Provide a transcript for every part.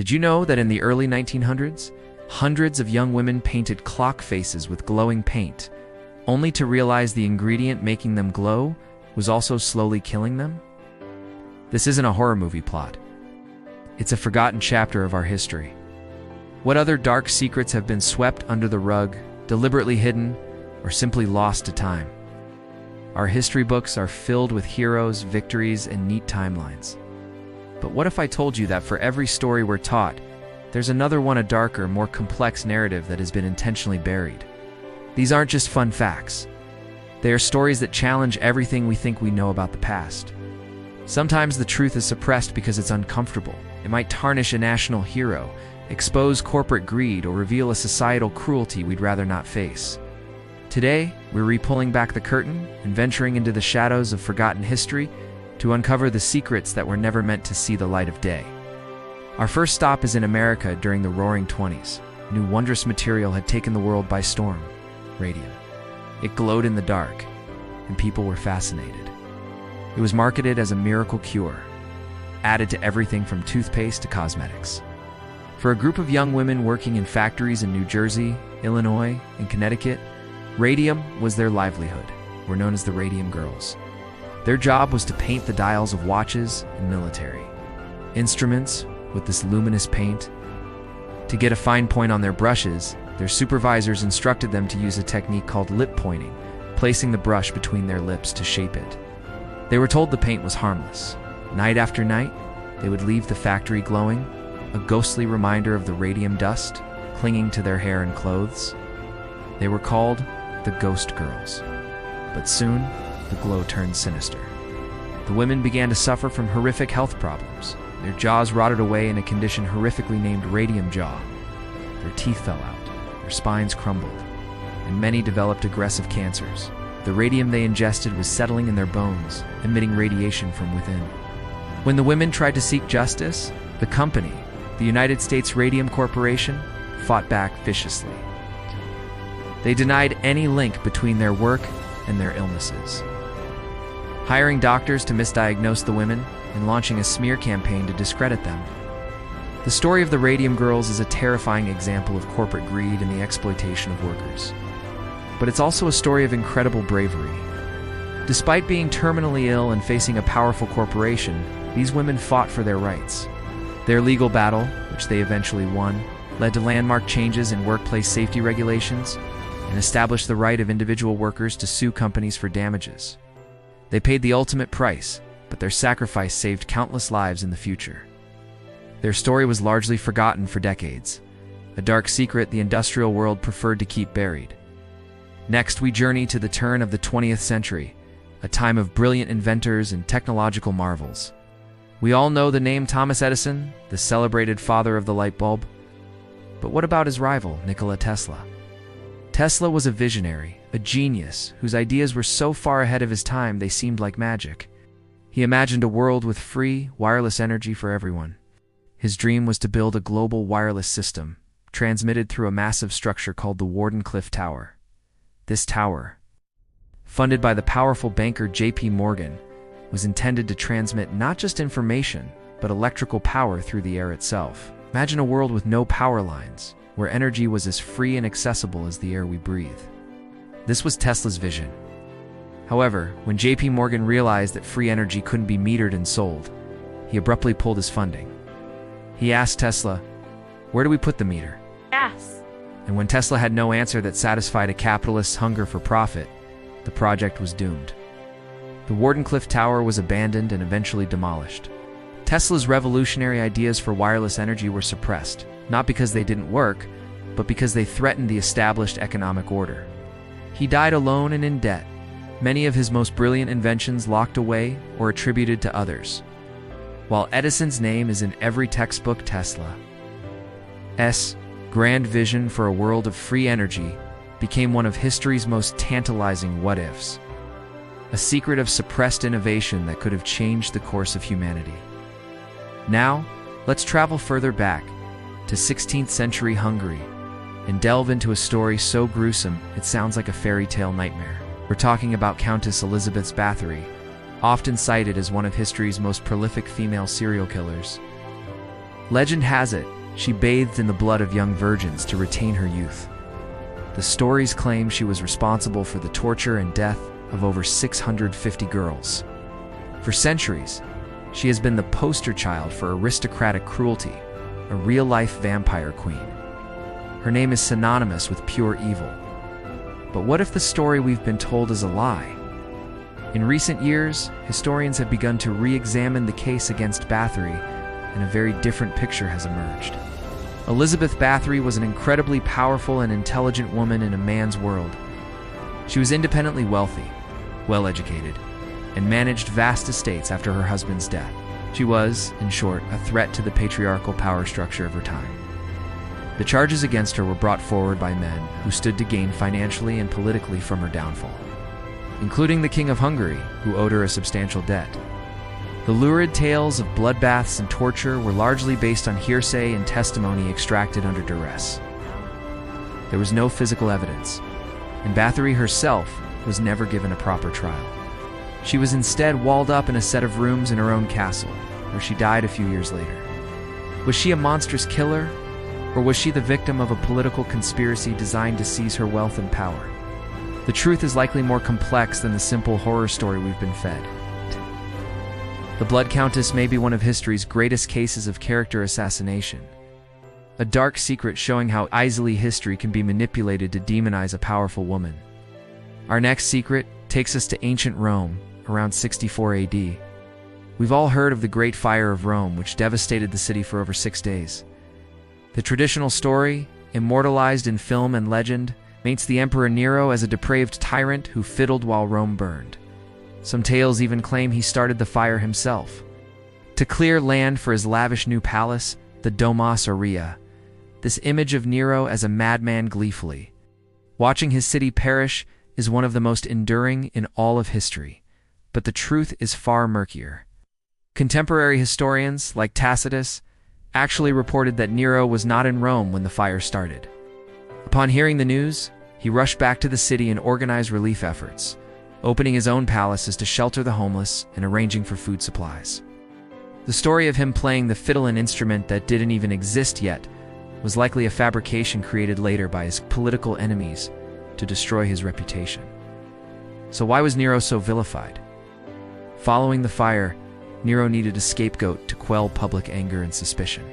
Did you know that in the early 1900s, hundreds of young women painted clock faces with glowing paint, only to realize the ingredient making them glow was also slowly killing them? This isn't a horror movie plot. It's a forgotten chapter of our history. What other dark secrets have been swept under the rug, deliberately hidden, or simply lost to time? Our history books are filled with heroes, victories, and neat timelines. But what if I told you that for every story we're taught, there's another one, a darker, more complex narrative that has been intentionally buried? These aren't just fun facts. They are stories that challenge everything we think we know about the past. Sometimes the truth is suppressed because it's uncomfortable. It might tarnish a national hero, expose corporate greed, or reveal a societal cruelty we'd rather not face. Today, we're re-pulling back the curtain and venturing into the shadows of forgotten history to uncover the secrets that were never meant to see the light of day. Our first stop is in America during the Roaring '20s. New wondrous material had taken the world by storm: radium. It glowed in the dark, and people were fascinated. It was marketed as a miracle cure, added to everything from toothpaste to cosmetics. For a group of young women working in factories in New Jersey, Illinois, and Connecticut, radium was their livelihood. Were known as the Radium Girls. Their job was to paint the dials of watches and military instruments with this luminous paint. To get a fine point on their brushes, their supervisors instructed them to use a technique called lip pointing, placing the brush between their lips to shape it. They were told the paint was harmless. Night after night, they would leave the factory glowing, a ghostly reminder of the radium dust clinging to their hair and clothes. They were called the Ghost Girls. But soon, the glow turned sinister. The women began to suffer from horrific health problems. Their jaws rotted away in a condition horrifically named radium jaw. Their teeth fell out, their spines crumbled, and many developed aggressive cancers. The radium they ingested was settling in their bones, emitting radiation from within. When the women tried to seek justice, the company, the United States Radium Corporation, fought back viciously. They denied any link between their work and their illnesses, hiring doctors to misdiagnose the women and launching a smear campaign to discredit them. The story of the Radium Girls is a terrifying example of corporate greed and the exploitation of workers. But it's also a story of incredible bravery. Despite being terminally ill and facing a powerful corporation, these women fought for their rights. Their legal battle, which they eventually won, led to landmark changes in workplace safety regulations and established the right of individual workers to sue companies for damages. They paid the ultimate price, but their sacrifice saved countless lives in the future. Their story was largely forgotten for decades, a dark secret the industrial world preferred to keep buried. Next, we journey to the turn of the 20th century, a time of brilliant inventors and technological marvels. We all know the name Thomas Edison, the celebrated father of the light bulb. But what about his rival, Nikola Tesla? Tesla was a visionary, a genius, whose ideas were so far ahead of his time they seemed like magic. He imagined a world with free, wireless energy for everyone. His dream was to build a global wireless system, transmitted through a massive structure called the Wardenclyffe Tower. This tower, funded by the powerful banker J.P. Morgan, was intended to transmit not just information, but electrical power through the air itself. Imagine a world with no power lines, where energy was as free and accessible as the air we breathe. This was Tesla's vision. However, when J.P. Morgan realized that free energy couldn't be metered and sold, he abruptly pulled his funding. He asked Tesla, "Where do we put the meter?" Yes. And when Tesla had no answer that satisfied a capitalist's hunger for profit, the project was doomed. The Wardenclyffe Tower was abandoned and eventually demolished. Tesla's revolutionary ideas for wireless energy were suppressed, not because they didn't work, but because they threatened the established economic order. He died alone and in debt, many of his most brilliant inventions locked away or attributed to others. While Edison's name is in every textbook, Tesla's grand vision for a world of free energy became one of history's most tantalizing what-ifs, a secret of suppressed innovation that could have changed the course of humanity. Now, let's travel further back to 16th century Hungary and delve into a story so gruesome it sounds like a fairy tale nightmare. We're talking about Countess Elizabeth Bathory, often cited as one of history's most prolific female serial killers. Legend has it, she bathed in the blood of young virgins to retain her youth. The stories claim she was responsible for the torture and death of over 650 girls. For centuries, she has been the poster child for aristocratic cruelty, a real-life vampire queen. Her name is synonymous with pure evil. But what if the story we've been told is a lie? In recent years, historians have begun to re-examine the case against Bathory, and a very different picture has emerged. Elizabeth Bathory was an incredibly powerful and intelligent woman in a man's world. She was independently wealthy, well-educated, and managed vast estates after her husband's death. She was, in short, a threat to the patriarchal power structure of her time. The charges against her were brought forward by men who stood to gain financially and politically from her downfall, including the King of Hungary, who owed her a substantial debt. The lurid tales of bloodbaths and torture were largely based on hearsay and testimony extracted under duress. There was no physical evidence, and Bathory herself was never given a proper trial. She was instead walled up in a set of rooms in her own castle, where she died a few years later. Was she a monstrous killer, or was she the victim of a political conspiracy designed to seize her wealth and power? The truth is likely more complex than the simple horror story we've been fed. The Blood Countess may be one of history's greatest cases of character assassination, a dark secret showing how easily history can be manipulated to demonize a powerful woman. Our next secret takes us to ancient Rome, around 64 AD. We've all heard of the Great Fire of Rome, which devastated the city for over 6 days. The traditional story, immortalized in film and legend, paints the Emperor Nero as a depraved tyrant who fiddled while Rome burned. Some tales even claim he started the fire himself. To clear land for his lavish new palace, the Domus Aurea, this image of Nero as a madman gleefully watching his city perish is one of the most enduring in all of history. But the truth is far murkier. Contemporary historians, like Tacitus, actually reported that Nero was not in Rome when the fire started. Upon hearing the news, he rushed back to the city and organized relief efforts, opening his own palaces to shelter the homeless and arranging for food supplies. The story of him playing the fiddle, an instrument that didn't even exist yet, was likely a fabrication created later by his political enemies to destroy his reputation. So why was Nero so vilified? Following the fire, Nero needed a scapegoat to quell public anger and suspicion.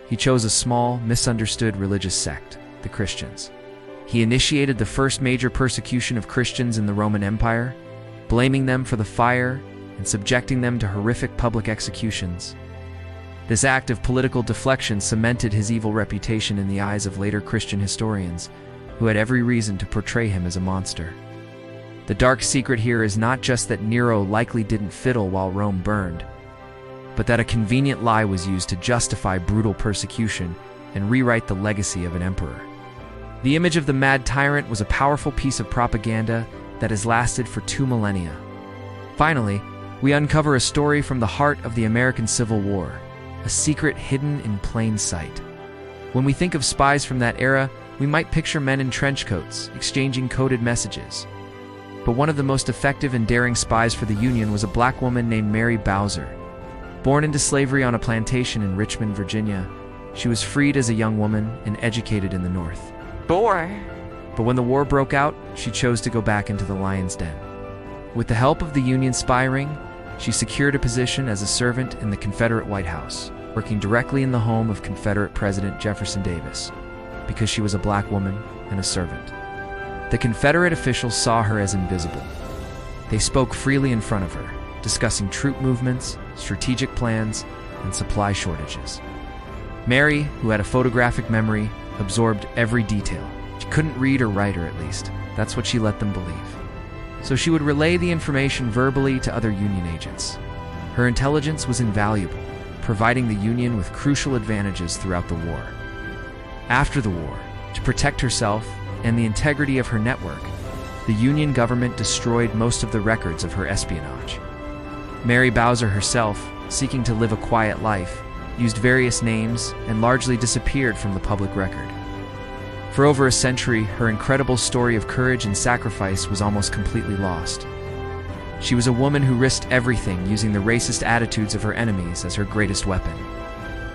He chose a small, misunderstood religious sect, the Christians. He initiated the first major persecution of Christians in the Roman Empire, blaming them for the fire and subjecting them to horrific public executions. This act of political deflection cemented his evil reputation in the eyes of later Christian historians, who had every reason to portray him as a monster. The dark secret here is not just that Nero likely didn't fiddle while Rome burned, but that a convenient lie was used to justify brutal persecution and rewrite the legacy of an emperor. The image of the mad tyrant was a powerful piece of propaganda that has lasted for 2 millennia. Finally, we uncover a story from the heart of the American Civil War, a secret hidden in plain sight. When we think of spies from that era, we might picture men in trench coats, exchanging coded messages. But one of the most effective and daring spies for the Union was a black woman named Mary Bowser. Born into slavery on a plantation in Richmond, Virginia, she was freed as a young woman and educated in the North. But when the war broke out, she chose to go back into the lion's den. With the help of the Union spy ring, she secured a position as a servant in the Confederate White House, working directly in the home of Confederate President Jefferson Davis, because she was a black woman and a servant. The Confederate officials saw her as invisible. They spoke freely in front of her, discussing troop movements, strategic plans, and supply shortages. Mary, who had a photographic memory, absorbed every detail. She couldn't read or write, or at least, that's what she let them believe. So she would relay the information verbally to other Union agents. Her intelligence was invaluable, providing the Union with crucial advantages throughout the war. After the war, to protect herself and the integrity of her network, the Union government destroyed most of the records of her espionage. Mary Bowser herself, seeking to live a quiet life, used various names and largely disappeared from the public record. For over a century, her incredible story of courage and sacrifice was almost completely lost. She was a woman who risked everything, using the racist attitudes of her enemies as her greatest weapon.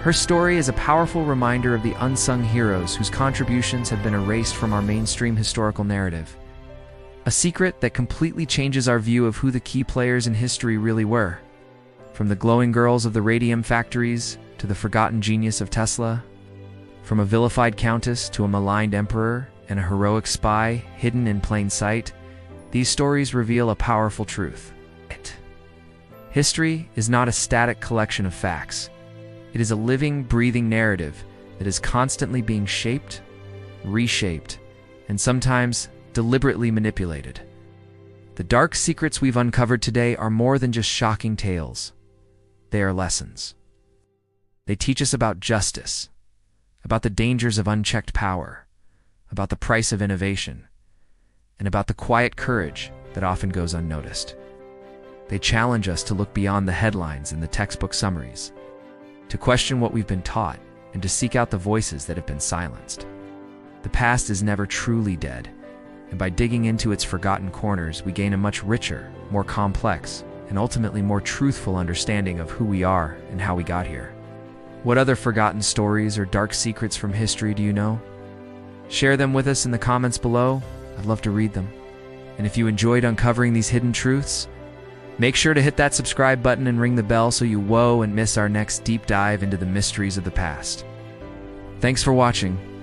Her story is a powerful reminder of the unsung heroes whose contributions have been erased from our mainstream historical narrative. A secret that completely changes our view of who the key players in history really were. From the glowing girls of the radium factories to the forgotten genius of Tesla, from a vilified countess to a maligned emperor and a heroic spy hidden in plain sight, these stories reveal a powerful truth. History is not a static collection of facts. It is a living, breathing narrative that is constantly being shaped, reshaped, and sometimes deliberately manipulated. The dark secrets we've uncovered today are more than just shocking tales. They are lessons. They teach us about justice, about the dangers of unchecked power, about the price of innovation, and about the quiet courage that often goes unnoticed. They challenge us to look beyond the headlines and the textbook summaries, to question what we've been taught, and to seek out the voices that have been silenced. The past is never truly dead, and by digging into its forgotten corners, we gain a much richer, more complex, and ultimately more truthful understanding of who we are and how we got here. What other forgotten stories or dark secrets from history do you know? Share them with us in the comments below. I'd love to read them. And if you enjoyed uncovering these hidden truths, make sure to hit that subscribe button and ring the bell so you won't miss our next deep dive into the mysteries of the past. Thanks for watching.